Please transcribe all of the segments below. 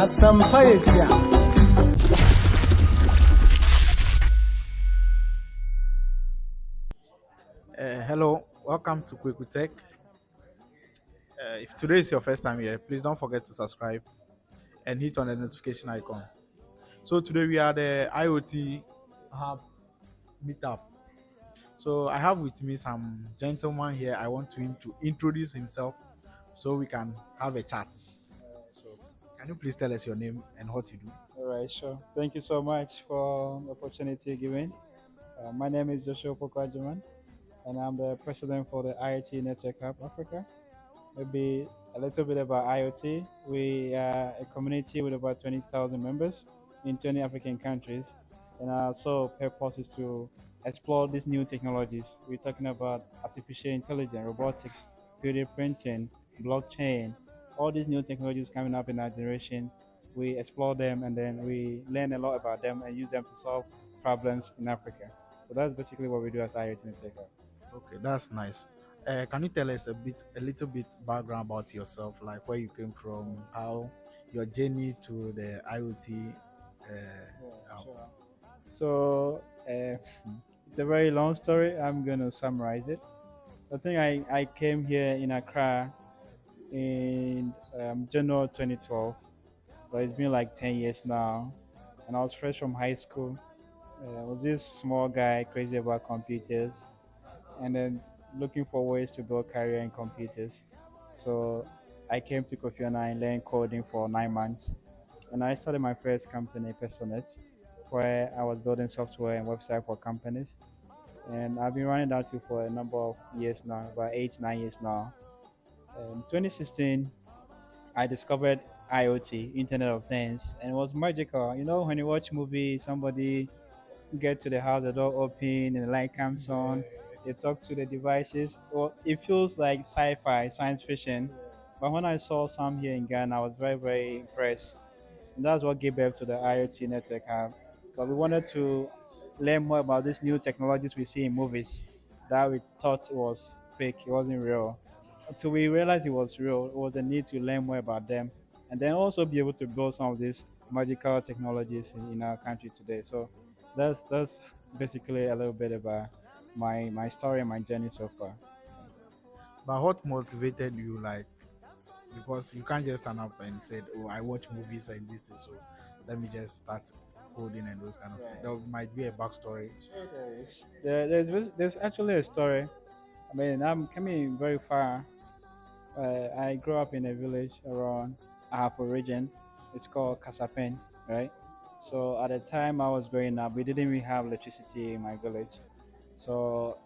Asampayetia. Hello, welcome to Quick Tech. If today is your first time here, please don't forget to subscribe and hit on the notification icon. So today we are the IoT Hub meetup. So I have with me some gentleman here. I want him to introduce himself so we can have a chat. So can you please tell us your name and what you do? All right, sure. Thank you so much for the opportunity given. My name is Joshua Opoku Agyemang, and I'm the president for the IoT NetworkHub Africa. Maybe a little bit about IoT. We are a community with about 20,000 members in 20 African countries, and our sole purpose is to explore these new technologies. We're talking about artificial intelligence, robotics, 3D printing, blockchain, all these new technologies coming up in our generation. We explore them and then we learn a lot about them and use them to solve problems in Africa. So that's basically what we do as IoT NetworkHub. Okay, that's nice. Can you tell us a little bit background about yourself, like where you came from, how your journey to the IoT? Yeah, sure. So it's a very long story. I'm going to summarize it. I think I came here in Accra in January 2012. So it's been like 10 years now. And I was fresh from high school. I was this small guy crazy about computers and then looking for ways to build career in computers. So I came to Kofi and I learned coding for 9 months. And I started my first company, Personet, where I was building software and website for companies. And I've been running that too for a number of years now, about 8, 9 years now. In 2016, I discovered IoT, Internet of Things, and it was magical. You know, when you watch movie, somebody get to the house, the door open, and the light comes on. They talk to the devices. Well, it feels like sci-fi, science fiction. But when I saw some here in Ghana, I was very, very impressed. And that's what gave birth to the IoT Network Hub. Because we wanted to learn more about these new technologies we see in movies that we thought was fake, it wasn't real. Until we realized it was real, it was a need to learn more about them and then also be able to build some of these magical technologies in our country today. So that's basically a little bit about my story and my journey so far. But what motivated you, like, because you can't just stand up and say, "Oh, I watch movies and this thing, so let me just start coding and those kind of things." There might be a backstory. Sure there is. There's actually a story. I mean, I'm coming very far. I grew up in a village around Ahafo region. It's called Kasapen, right? So at the time I was growing up, we didn't even have electricity in my village. So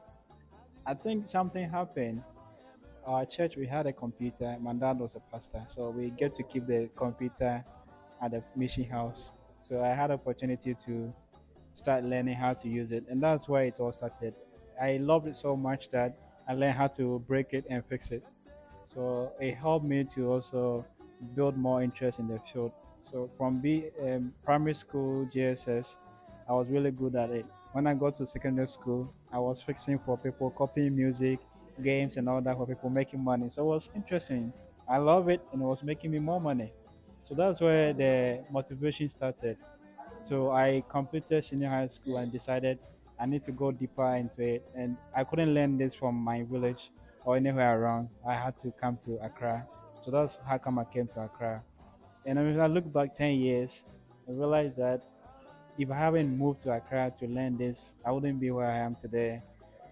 I think something happened. Our church, we had a computer. My dad was a pastor, so we get to keep the computer at the mission house. So I had opportunity to start learning how to use it, and that's why it all started. I loved it so much that I learned how to break it and fix it. So it helped me to also build more interest in the field. So from primary school JSS, I was really good at it. When I got to secondary school, I was fixing for people, copying music, games, and all that for people making money. So it was interesting. I love it, and it was making me more money. So that's where the motivation started. So I completed senior high school and decided I need to go deeper into it. And I couldn't learn this from my village or anywhere around. I had to come to Accra. So that's how come I came to Accra. And when I look back 10 years, I realized that if I haven't moved to Accra to learn this, I wouldn't be where I am today.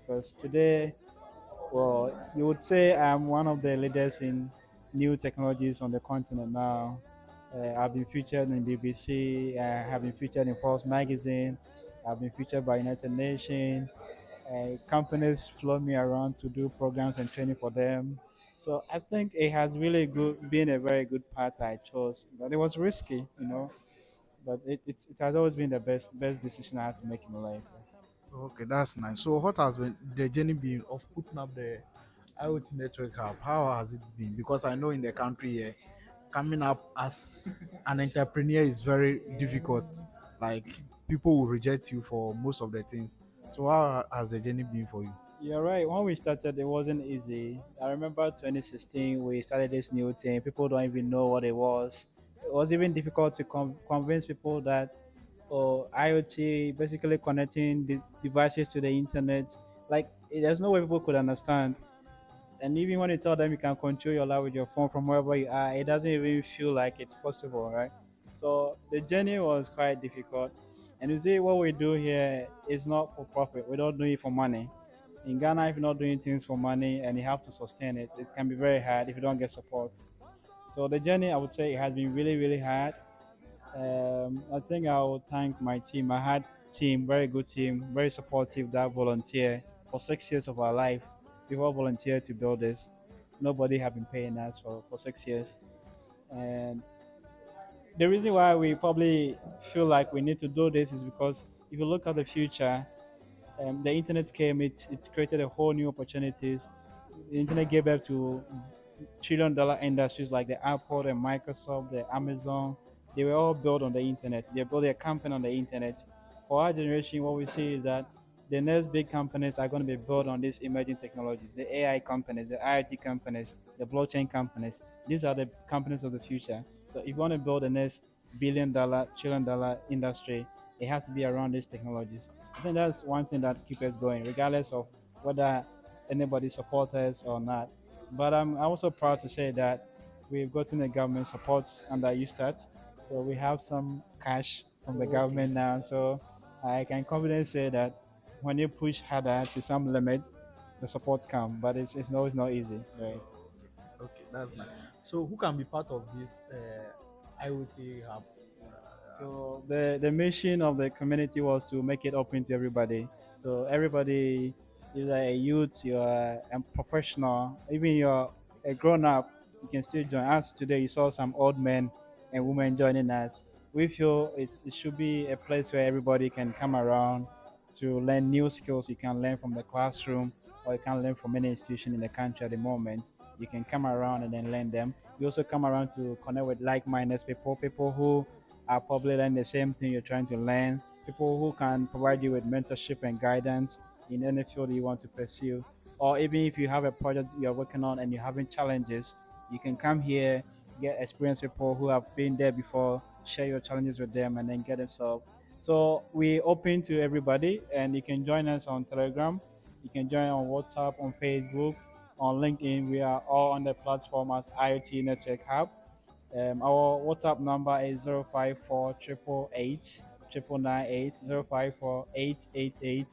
Because today, well, you would say I'm one of the leaders in new technologies on the continent now. I've been featured in BBC. I have been featured in Forbes magazine. I've been featured by United Nations. Companies flow me around to do programs and training for them. So I think it has really been a very good path I chose. But it was risky, but it has always been the best decision I had to make in my life. Okay, that's nice. So, what has been the journey been of putting up the IoT network hub? How has it been? Because I know in the country here, coming up as an entrepreneur is very difficult. Like people will reject you for most of the things. So, how has the journey been for you? You're right. When we started, it wasn't easy. I remember 2016, we started this new thing. People don't even know what it was. it was even difficult to convince people that IoT basically connecting the devices to the internet. Like there's no way people could understand. And even when you tell them you can control your life with your phone from wherever you are, it doesn't even feel like it's possible, right? So the journey was quite difficult. And you see, what we do here is not for profit. We don't do it for money. In Ghana, if you're not doing things for money and you have to sustain it, it can be very hard if you don't get support. So the journey, I would say, it has been really, really hard. I think I will thank my team. I had team, very good team, very supportive that volunteer for 6 years of our life. People volunteered to build this. Nobody have been paying us for 6 years. And the reason why we probably feel like we need to do this is because if you look at the future, the internet came, it created a whole new opportunities. The internet gave birth to trillion-dollar industries like the Apple, the Microsoft, the Amazon. They were all built on the internet. They built their company on the internet. For our generation, what we see is that the next big companies are going to be built on these emerging technologies. The AI companies, the IoT companies, the blockchain companies. These are the companies of the future. So if you want to build the next billion-dollar, trillion-dollar industry, it has to be around these technologies. I think that's one thing that keeps us going, regardless of whether anybody supports us or not. But I'm also proud to say that we've gotten the government support under USTAT. So we have some cash from the Oh, okay. government now. So I can confidently say that when you push harder to some limits, the support comes. But it's always not easy, right? Okay, that's nice. So who can be part of this IoT hub? So the mission of the community was to make it open to everybody. So everybody, either a youth, you're a professional, even you're a grown up, you can still join us. Today you saw some old men and women joining us. We feel it should be a place where everybody can come around to learn new skills. You can learn from the classroom or you can learn from any institution in the country at the moment. You can come around and then learn them. You also come around to connect with like-minded people, people who are probably learning the same thing you're trying to learn, people who can provide you with mentorship and guidance in any field you want to pursue. Or even if you have a project you're working on and you're having challenges, you can come here, get experienced people who have been there before, share your challenges with them, and then get them solved. So we open to everybody, and you can join us on Telegram. You can join on WhatsApp, on Facebook, on LinkedIn. We are all on the platform as IoT Network Hub. Our WhatsApp number is 054 triple nine eight 054 888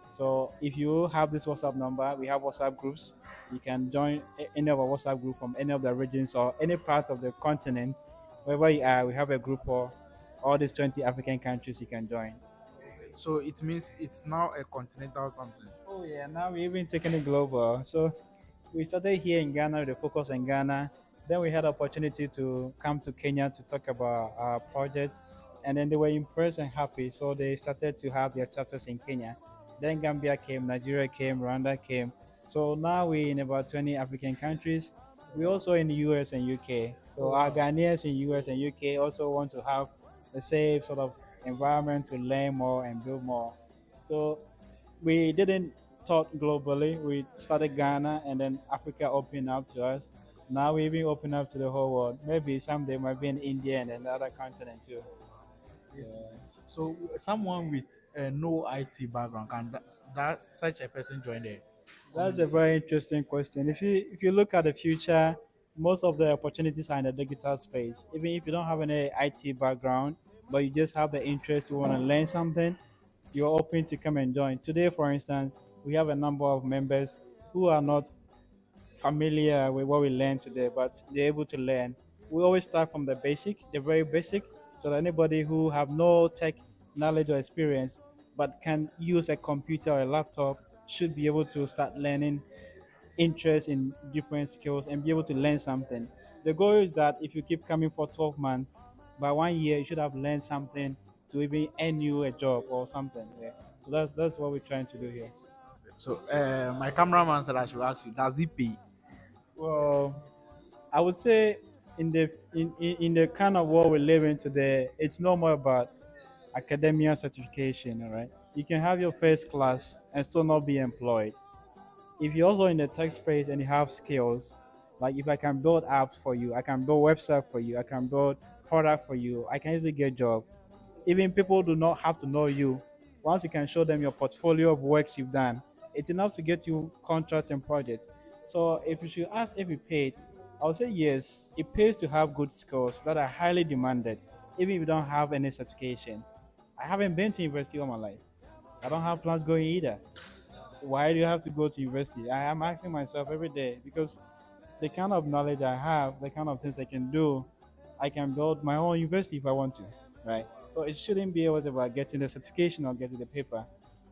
So if you have this WhatsApp number, we have WhatsApp groups. You can join any of our WhatsApp group from any of the regions or any part of the continent. Wherever you are, we have a group for all these 20 African countries you can join. So it means it's now a continental something. Oh yeah, now we're even taking it global. So we started here in Ghana with a focus in Ghana. Then we had opportunity to come to Kenya to talk about our projects, and then they were impressed and happy. So they started to have their chapters in Kenya. Then Gambia came, Nigeria came, Rwanda came. So now we're in about 20 African countries. We also in the US and UK. Oh So our wow. Ghanaians in US and UK also want to have the same sort of environment to learn more and build more. So we didn't talk globally. We started Ghana and then Africa opened up to us. Now we even open up to the whole world. Maybe someday might be in India and another continent too. Yes. Yeah. So someone with no IT background can that such a person join the That's a community? very interesting question. If you look at the future, most of the opportunities are in the digital space. Even if you don't have any IT background, but you just have the interest, you want to learn something, you're open to come and join. Today, for instance, we have a number of members who are not familiar with what we learn today, but they're able to learn. We always start from the basic, the very basic, so that anybody who have no tech knowledge or experience but can use a computer or a laptop should be able to start learning interest in different skills and be able to learn something. The goal is that if you keep coming for 12 months, by 1 year you should have learned something to even earn you a job or something. Yeah. So that's what we're trying to do here. So my cameraman said I should ask you, does it pay? Well, I would say in the kind of world we live in today, it's no more about academia certification, all right? You can have your first class and still not be employed. If you're also in the tech space and you have skills, Like if I can build apps for you, I can build website for you, I can build product for you, I can easily get job. Even people do not have to know you. Once you can show them your portfolio of works you've done, it's enough to get you contracts and projects. So if you should ask if it paid, I would say yes, it pays to have good skills that are highly demanded, even if you don't have any certification. I haven't been to university all my life. I don't have plans going either. Why do you have to go to university? I am asking myself every day because the kind of knowledge I have, the kind of things I can do, I can build my own university if I want to, right? So it shouldn't be always about getting the certification or getting the paper.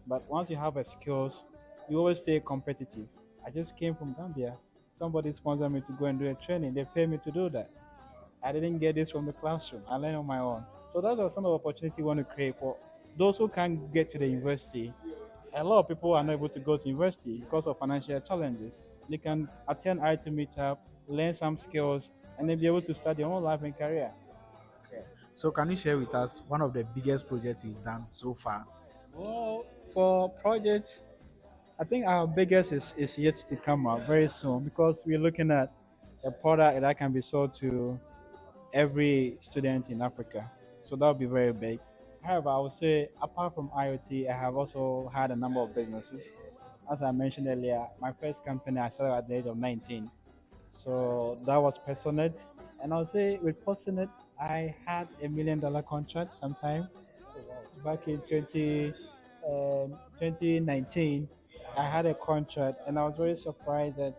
But once you have a skills, you always stay competitive. I just came from Gambia. Somebody sponsored me to go and do a training. They pay me to do that. I didn't get this from the classroom. I learned on my own. So that's the some of the opportunity we want to create for those who can't get to the university. A lot of people are not able to go to university because of financial challenges. They can attend IT meetup, learn some skills, and then be able to start their own life and career. Okay. So can you share with us one of the biggest projects you've done so far? Well, for projects, I think our biggest is yet to come out very soon because we're looking at a product that can be sold to every student in Africa. So that would be very big. However, I would say apart from IoT, I have also had a number of businesses. As I mentioned earlier, my first company I started at the age of 19. So that was Personet. And I'll say with Personet, I had $1 million contract sometime back in 2019. I had a contract and I was very surprised that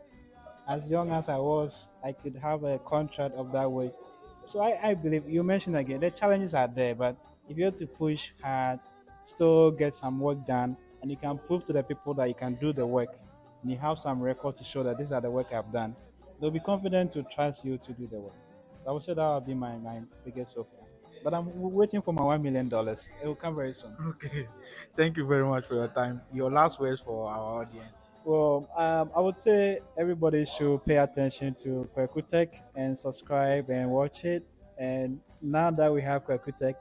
as young as I was, I could have a contract of that weight. So I believe you mentioned again, the challenges are there, but if you have to push hard, still get some work done, and you can prove to the people that you can do the work, and you have some record to show that these are the work I've done, they'll be confident to trust you to do the work. So I would say that will be my biggest hope. But I'm waiting for my $1 million. It will come very soon. Okay. Thank you very much for your time. Your last words for our audience. Well, I would say everybody should pay attention to Kweku Tech and subscribe and watch it. And now that we have Kweku Tech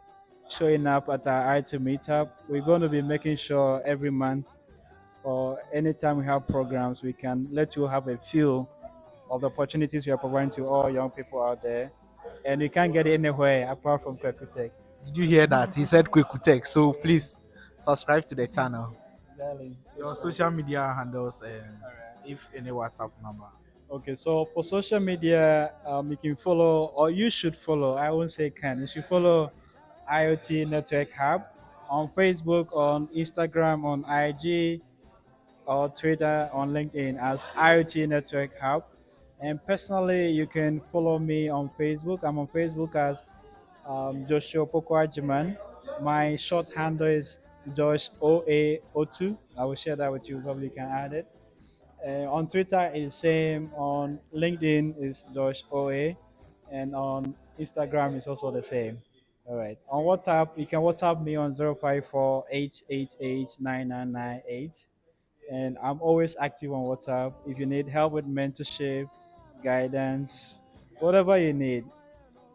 showing up at our IT meetup, we're going to be making sure every month or anytime we have programs, we can let you have a feel of the opportunities we are providing to all young people out there. And you can't get it anywhere apart from Kweku Tech. Did you hear that? He said Kwekutek. So please subscribe to the channel. Darling, Your subscribe. social media handles and All right. if any WhatsApp number. Okay, so for social media, you can follow, or you should follow. I won't say can. You should follow IoT Network Hub on Facebook, on Instagram, on IG, or Twitter, on LinkedIn as IoT Network Hub. And personally, you can follow me on Facebook. I'm on Facebook as Joshua Opoku Agyemang. My short handle is Josh OA02. I will share that with you. Probably can add it. On Twitter is same. On LinkedIn is Josh OA, and on Instagram is also the same. All right. On WhatsApp, you can WhatsApp me on 054 888 9998, and I'm always active on WhatsApp. If you need help with mentorship, guidance, whatever you need,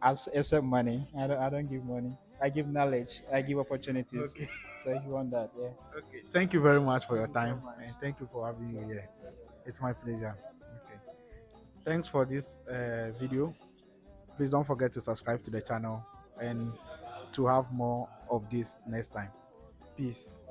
as except money. I don't give money. I give knowledge. I give opportunities. Okay. So if you want that, yeah. Okay. Thank you very much for Thank your you so time much. and thank you for having me here. It's my pleasure. Okay. Thanks for this video. Please don't forget to subscribe to the channel and to have more of this next time. Peace.